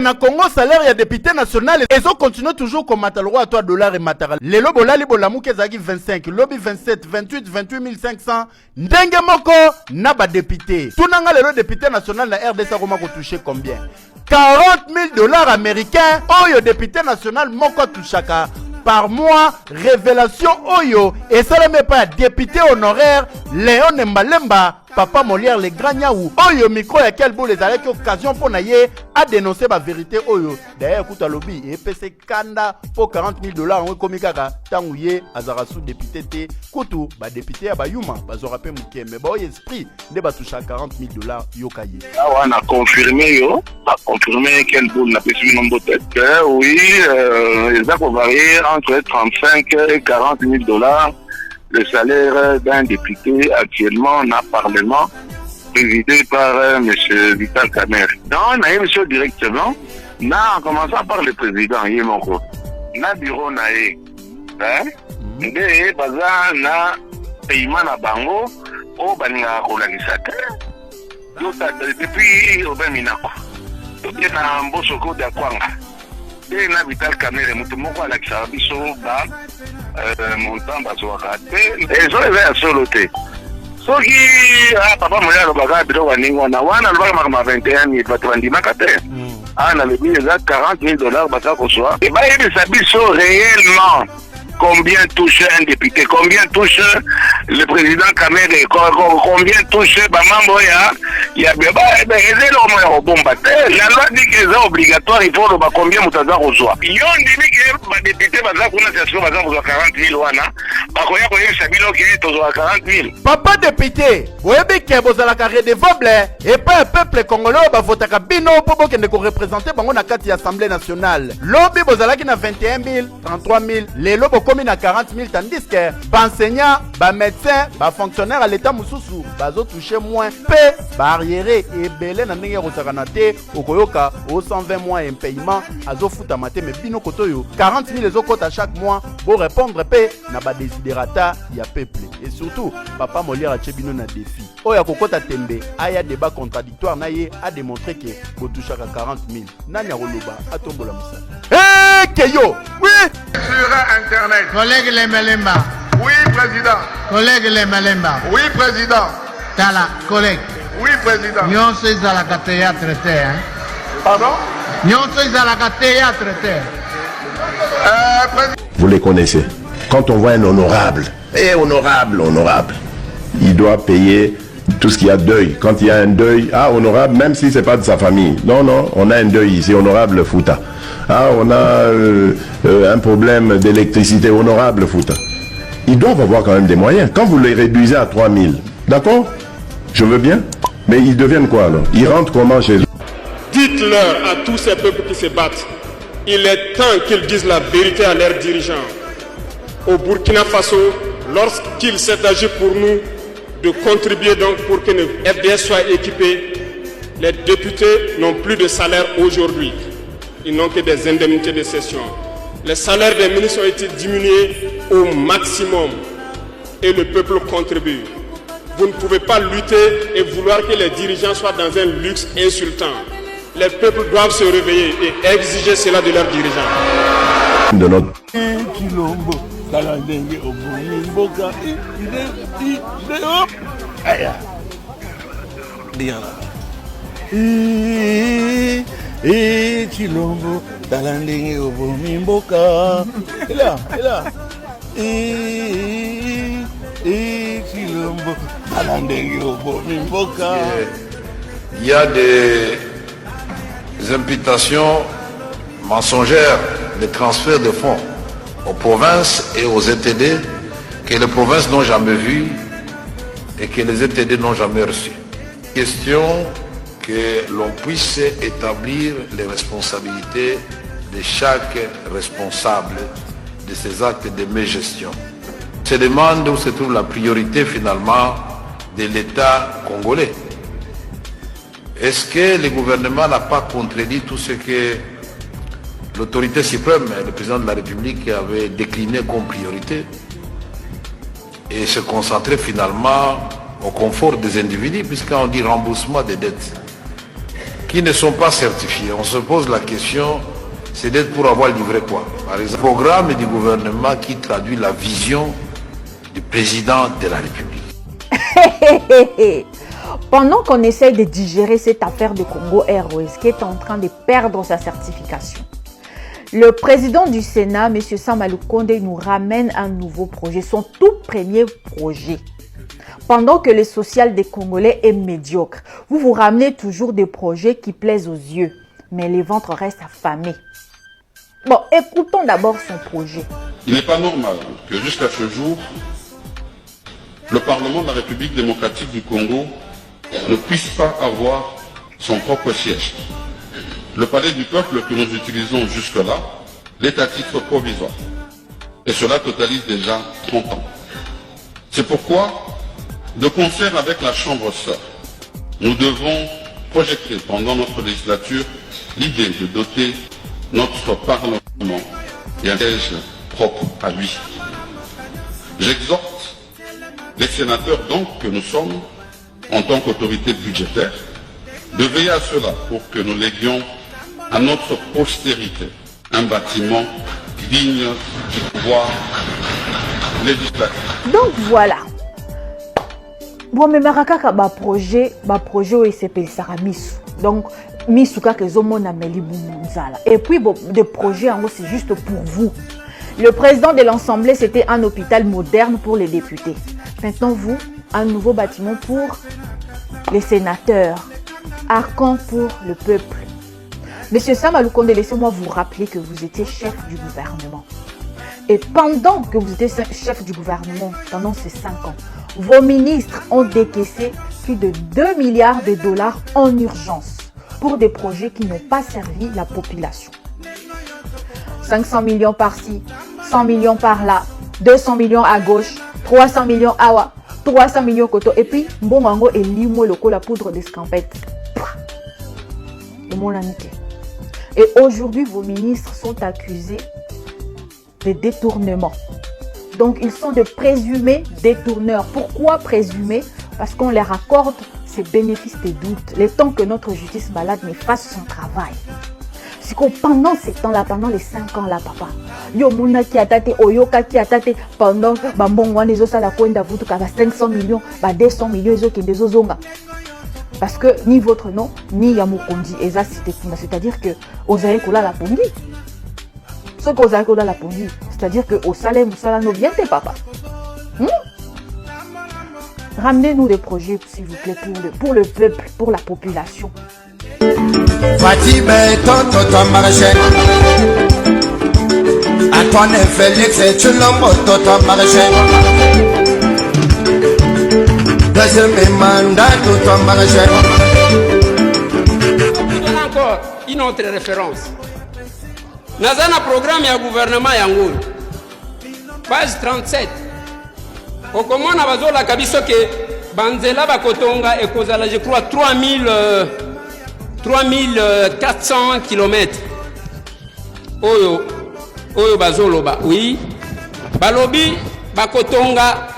Na Congo salaire ya député national et zo continue toujours comme matalro à toi dollar et matara. Les lobo la libo la mouke zaki 25, lobby 27, 28 500. Ndenge moko na ba député. Tunanga le député national na RDC Roma ko toucher combien? 40 000 $ américains. Oyo député national moko touchaka par mois. Révélation Oyo et ça ne met pas député honoraire Léon Mbalemba. Papa Molière les Gragnaou. Oyo micro ya quel bout les avec occasion pour naïe à dénoncer ma vérité Oyo. D'ailleurs écoute à lobby et PC Kanda pour 40 000 $ en komikaka tangouye azarasu député té kutu ba député à Bayuma bazorapé mouké mais bon esprit ne ba toucher à 40 000 $ yokaye. Ah on a confirmé yo, a confirmé quel bout n'a pas suivi nombre de tête. Oui, les accords varient entre 35 et 40 000 $. Le salaire d'un député actuellement en Parlement, présidé par M. Vital Kamerhe. Non, on a émission directement, en commençant par le président, Yemoko. Na bureau nae, nde baza na paiement na bango, o baninga kolakisaka. Depuis Robin Minako, tout est na mbosoko d'Akwanga. Et na Vital Kamerhe, mutumoko alakisa biso ba montant bazwaka te ezo eza ya solo te soki papa moya alobaka biloko baningi wana wana alobaka makama 21 000 bato bandimaka te na lebi eza 40 000 $ baza kozwa bayebisa biso réellement combien touche un député, combien touche le président Kamerhe, combien touche Bamambo ya Beba, la loi dit que c'est obligatoire, il faut combien Moutaza reçoit. Ils ont dit que les députés vont 40 000 wana, bakoya koye sabilo ki tozo 40 000. Papa député, oyebi ke bozalaka redevable et pas un peuple congolais ba votaka bino po bokende ko représenter bango na kati ya Assemblée nationale. Lobi bozalaki na 21 000, 33 000, lelo comme à 40 000 tandis que enseignants, médecins, fonctionnaires à l'état mususu bazo toucher moins peu barriéré et belé na ndenge rosakanate okoyoka au 120 mois un paiement azo futa maté mais bino kotoyo 40 000 les autres à chaque mois pour répondre pe na ba desiderata ya peuple et surtout papa Molière a chebino na défi oya kokota tembe aya débat contradictoire na ye a démontré que ko touchaka 40 000 nanya roloba atombola musa Keyo oui sur internet. Collègue Lemelemba. Oui, président. Collègue Lemelemba. Oui, président. Tala, collègue. Oui, président. Nyonso ezalaka théâtre te, hein? Pardon? Nyonso ezalaka théâtre te. Vous les connaissez. Quand on voit un honorable, honorable, il doit payer tout ce qu'il y a deuil. Quand il y a un deuil, honorable, même si c'est pas de sa famille. Non, on a un deuil ici, honorable Fouta. On a un problème d'électricité, honorable Fouta. Ils doivent avoir quand même des moyens. Quand vous les réduisez à 3 000, d'accord? Je veux bien. Mais ils deviennent quoi alors? Ils rentrent comment chez eux? Dites-leur à tous ces peuples qui se battent, il est temps qu'ils disent la vérité à leurs dirigeants. Au Burkina Faso, lorsqu'il s'est agi pour nous de contribuer donc pour que le FDS soit équipé, les députés n'ont plus de salaire aujourd'hui. Ils n'ont que des indemnités de session. Les salaires des ministres ont été diminués au maximum et le peuple contribue. Vous ne pouvez pas lutter et vouloir que les dirigeants soient dans un luxe insultant. Les peuples doivent se réveiller et exiger cela de leurs dirigeants. De notre... Chilombo talandenge obomi mboka là Chilombo talandenge obomi mboka. Il y a des imputations mensongères de transfert de fonds aux provinces et aux ETD que les provinces n'ont jamais vu et que les ETD n'ont jamais reçu. Question que l'on puisse établir les responsabilités de chaque responsable de ces actes de mégestion. On se demande où se trouve la priorité finalement de l'État congolais. Est-ce que le gouvernement n'a pas contredit tout ce que l'autorité suprême, le président de la République, avait décliné comme priorité et se concentrer finalement au confort des individus, puisqu'on dit remboursement des dettes. qui ne sont pas certifiés. On se pose la question, c'est d'être pour avoir livré quoi? Par exemple, le programme du gouvernement qui traduit la vision du président de la République. Pendant qu'on essaye de digérer cette affaire de Congo Airways qui est en train de perdre sa certification, le président du Sénat, M. Sama Lukonde, nous ramène un nouveau projet, son tout premier projet. Pendant que le social des Congolais est médiocre, vous vous ramenez toujours des projets qui plaisent aux yeux, mais les ventres restent affamés. Bon, écoutons d'abord son projet. Il n'est pas normal que jusqu'à ce jour, le Parlement de la République démocratique du Congo ne puisse pas avoir son propre siège. Le palais du peuple que nous utilisons jusque-là est à titre provisoire. Et cela totalise déjà 30 ans. C'est pourquoi, de concert avec la Chambre sœur, nous devons projeter pendant notre législature l'idée de doter notre Parlement d'un siège propre à lui. J'exhorte les sénateurs donc que nous sommes, en tant qu'autorité budgétaire, de veiller à cela pour que nous léguions à notre postérité un bâtiment digne du pouvoir législatif. Donc voilà. Bon, mais marakaka projet où s'appelle Saramisu. Donc misuka que zomona meli bunzala. Et puis bon, des projets en gros c'est juste pour vous. Le président de l'Assemblée, c'était un hôpital moderne pour les députés. Maintenant, vous, un nouveau bâtiment pour les sénateurs. Arcan pour le peuple. Monsieur Sama Lukonde, laissez-moi vous rappeler que vous étiez chef du gouvernement. Et pendant que vous étiez chef du gouvernement, pendant ces 5 ans, vos ministres ont décaissé plus de 2 milliards de dollars en urgence pour des projets qui n'ont pas servi la population. 500 millions par-ci, 100 millions par-là, 200 millions à gauche, 300 millions à wa, 300 millions koto. Et puis, mbongango et limo loko la poudre d'escampette. Et aujourd'hui, vos ministres sont accusés de détournement. Donc, ils sont de présumés détourneurs. Pourquoi présumés? Parce qu'on leur accorde ces bénéfices des doutes, le temps que notre justice malade ne fasse son travail. C'est que pendant ces temps-là, pendant les 5 ans-là, papa, yo muna ki atate, oyoka ki atate, pendant bambongwa nezo sala kwenda vutu kaba 500 millions, 200 millions ezo kende zo zonga. Parce que ni votre nom, ni Yamukondi, c'est-à-dire que Ozaïe Kola la Pondi. Ce qu'Ozaïe Kola la Pondi, c'est-à-dire que au salaire, Moussala no bien tes papa. Ramenez-nous des projets, s'il vous plaît, pour le peuple, pour la population. Fatime Toto Marché Antoine Félix et Chulombo Toto Marché Deuxième mandat Toto Marché. Encore une autre référence. Nazana programme ya gouvernement yango. Page 37. Okomona bazola kabiso ke banzela bakotonga ekozala je crois 3400 km. Oyo bazoloba. Oui. Balobi bakotonga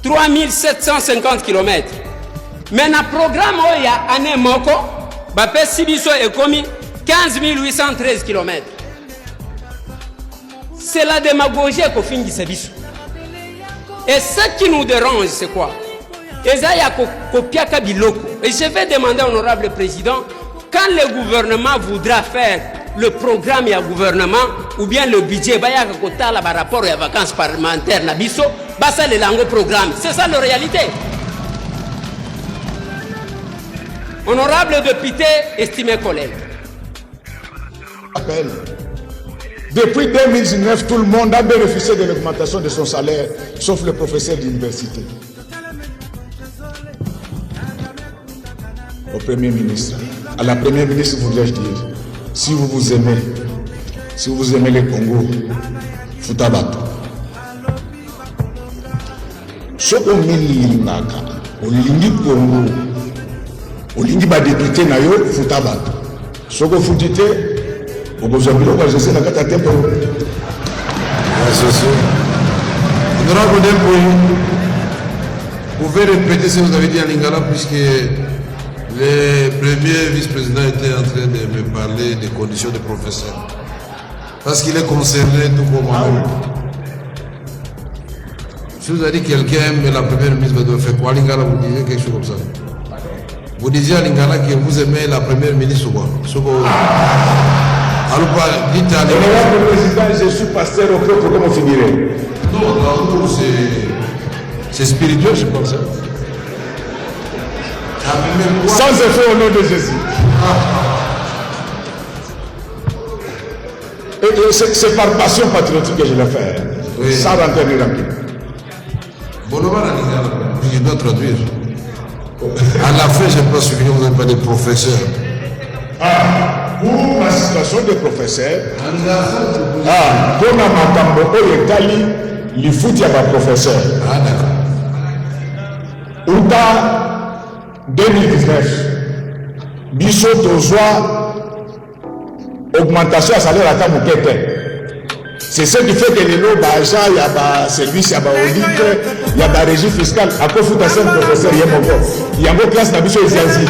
3750 km. Mais na programme oya ane moko bapesi biso ekomi 15 813 km. C'est la démagogie qu'on finit ce biso. Et ce qui nous dérange, c'est quoi? Et je vais demander à l'honorable président, quand le gouvernement voudra faire le programme et le gouvernement, ou bien le budget, il y a un rapport et vacances parlementaires, ça le langue programme. C'est ça la réalité. Honorable député, estimé collègue. Depuis 2019, tout le monde a bénéficié de l'augmentation de son salaire, sauf le professeur d'université. Au Premier ministre, à la Première ministre, voudrais-je dire, si vous vous aimez le Congo, Futabato. Ce qu'on met au Lingi Congo, au Lingi député Nayo, Futabato. Ce qu'on fout Honorable Dempoy, vous pouvez répéter ce que vous avez dit en lingala puisque Le premier vice-président était en train de me parler des conditions de professeur. Parce qu'il est concerné tout comme moi-même. Si vous avez dit quelqu'un, mais la première ministre doit faire quoi? Lingala, vous disiez quelque chose comme ça. Vous disiez à Lingala que vous aimez la première ministre ou quoi? Alors, dites à le président, je suis pasteur au cœur, comment on finirait? Non, c'est spirituel, je pense. Sans effet au nom de Jésus. Et c'est par passion patriotique que je l'ai fait. Oui. Sans rentrer dans le je dois traduire. À la fin, je n'ai pas suivi, vous n'avez pas de professeur. Pour la situation des professeurs, pour la matambo, il faut qu'il y ait un professeur. Outa 2019, biso tozoa augmentation à salaire à Kamukete. C'est ce qui fait que les lots, il y a des services, il y a des audits, il y a des régies fiscales. À quoi faut passer un professeur? Il y a une classe d'habitude des asiles.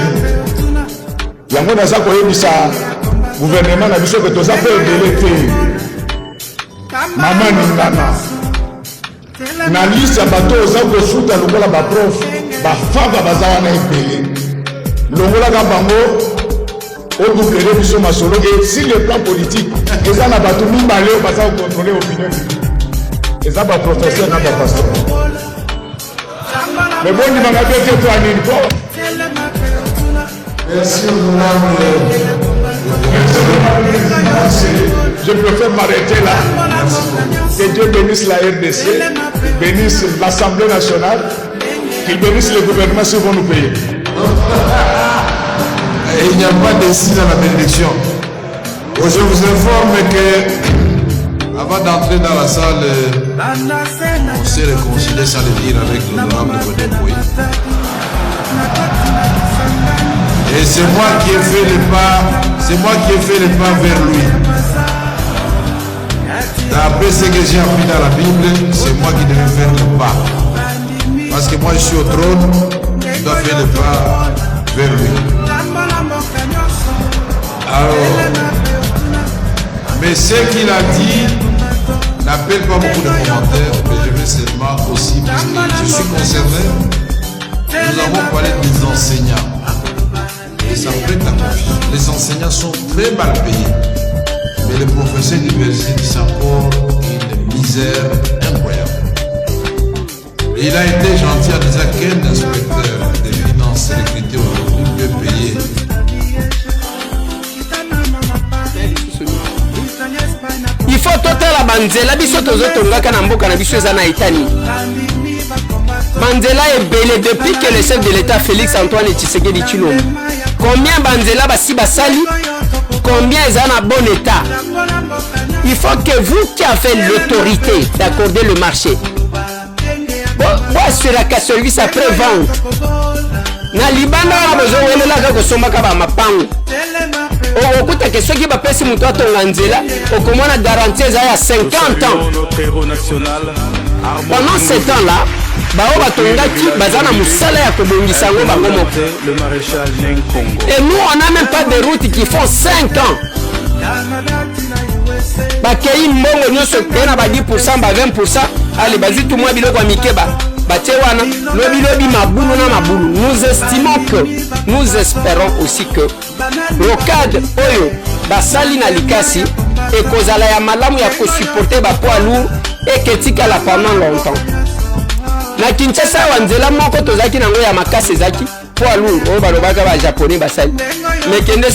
Il y a un gouvernement d'habitude que tout ça peut aider. Maman Ningana. Na liste ya bato oza kosuta lokola ba prof ba fava bazawa na epele longola ka bango o doublere biso masolo et si le plan politique eza na bato mibale baza contrôler opinion publique eza ba professeur na ba pasteur mais bon ni manga bien toi ni ko merci. Je préfère m'arrêter là. Que Dieu bénisse la RDC, bénisse l'Assemblée nationale, qu'il bénisse le gouvernement s'ils vont nous payer. Il n'y a pas de signe dans la bénédiction. Je vous informe que, avant d'entrer dans la salle, on s'est réconcilié sans le dire avec l'honorable Godin Boy. Et c'est moi qui ai fait le pas vers lui. D'après ce que j'ai appris dans la Bible, c'est moi qui devais faire le pas. Parce que moi je suis au trône, je dois faire le pas vers lui. Alors, mais ce qu'il a dit n'appelle pas beaucoup de commentaires, mais je vais seulement aussi, parce que je suis concerné, nous avons parlé des enseignants. Et ça prête à confusion. Les enseignants sont très mal payés. Mais les professeurs d'université, c'est encore une misère incroyable. Et il a été gentil en disant qu'un inspecteur des finances et des critères aujourd'hui peut payer. Il faut total la banzela biso tozotongaka na mboka na biso eza na etani. Banzela est belé depuis que le chef de l'État Félix Antoine Tshisekedi Tshilombo. Combien banzela basi basali? Combien ils ont un bon état? Il faut que vous qui avez l'autorité d'accorder le marché, vous assurez que service après-vente. Na libanda na besoin de la kako somba kaba mapango. O okuta que ceux qui va passer muto atonga nzela, o comment la garantie ça il y a 50 ans. Notre héros national. Pendant ce temps-là, bao batongaki bazana musala ya kobongisa ngo bango moko. Le maréchal Nenkongo. Et nous on n'a même pas de routes qui font 5 ans. Bakei mbongo nyoso tena ba 10% ba 20%, allez bazi tout moi biloko mikeba. Batewana lobi mabulu na mabulu. Nous estimons que nous espérons aussi que rocade oyo basali na likasi et kozala ya malamu ya ko supporter ba poids lourd et ketika la pendant longtemps. Na Kinshasa wanzela moko tozaki nango ya makase zaki poids lourd oyo balobaka ba japonais basali. Mais kende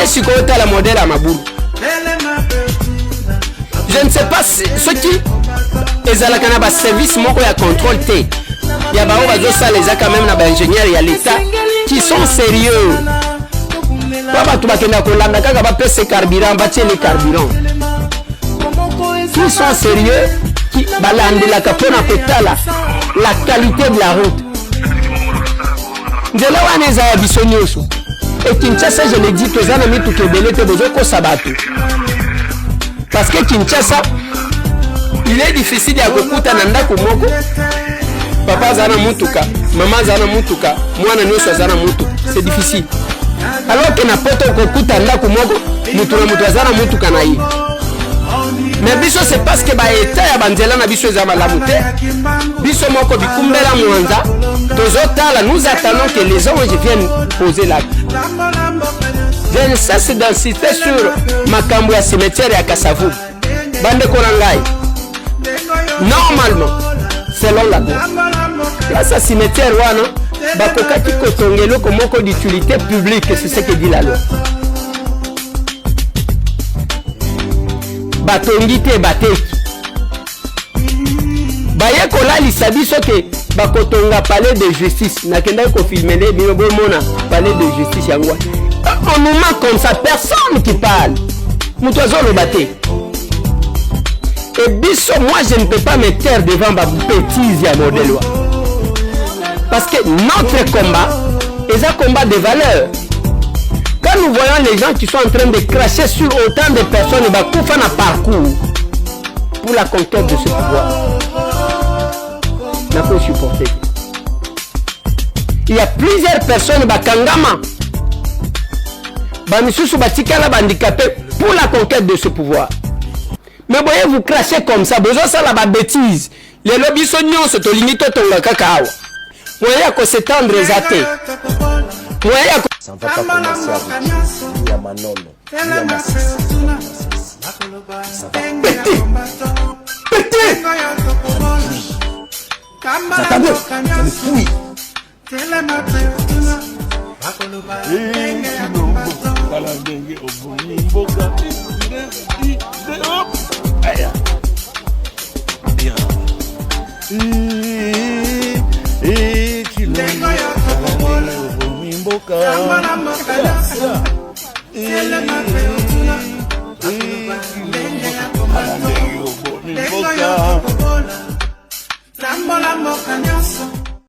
siko tala modèle à mabulu. Je ne sais pas ce qui ezalaka na ba service moko ya contrôle T. Ya ba bazo saleza quand même na ba ingénieur ya l'état qui sont sérieux. Baba tu bakenda ko landa kaka ba pese carburant ba tiene carburant. Qui sont sérieux qui balandela ka pona petala la qualité de la route. Nzela wana za bisonyoso. Et Kinshasa je le dis que ça na mitu kebele te bezo ko sabatu. Parce que Kinshasa il est difficile ya kokuta na ndako moko papa zana mutuka maman zana mutuka mwana nyoso zana mutu c'est difficile alors que na poto kokuta ndako moko mutu na mutu zana mutuka na yi mais biso c'est parce que ba état ya banzela na biso za malamu te biso moko bikumbela mwanza tozotala nous attendons que les anges viennent poser l'acte. Je ne cesse d'insister sur makambo ya cimetière ya Kasavu bande korangai normalement selon la loi place à cimetière wana bakokaki kotongelo komoko d'utilité publique, c'est ce que dit la loi. Batongi te bateki baye kolalisa biso ke bakotonga palais de justice nakendaki kofilmele bino bomona palais de justice yango un moment comme ça personne qui parle mutu azoloba te. Et biso moi je ne peux pas me taire devant ma bêtise ya modèle parce que notre combat est un combat de valeur. Quand nous voyons les gens qui sont en train de cracher sur autant de personnes, ils vont faire un parcours pour la conquête de ce pouvoir. On peut supporter. Il y a plusieurs personnes, Bakangama, Bamisusu Batikala handicapés pour la conquête de ce pouvoir. Mais voyez, vous crachez comme ça, besoin ça la bêtise. Les lobbies sont nions, c'est au limite au cacao. Vous voyez à quoi s'étendre les athées. Vous voyez à quoi. Ça ne va pas commencer avec il y a Manolo, il y a Massis. Ça va péter. Péter. Ça t'a bien. Ça me fouille. Mboka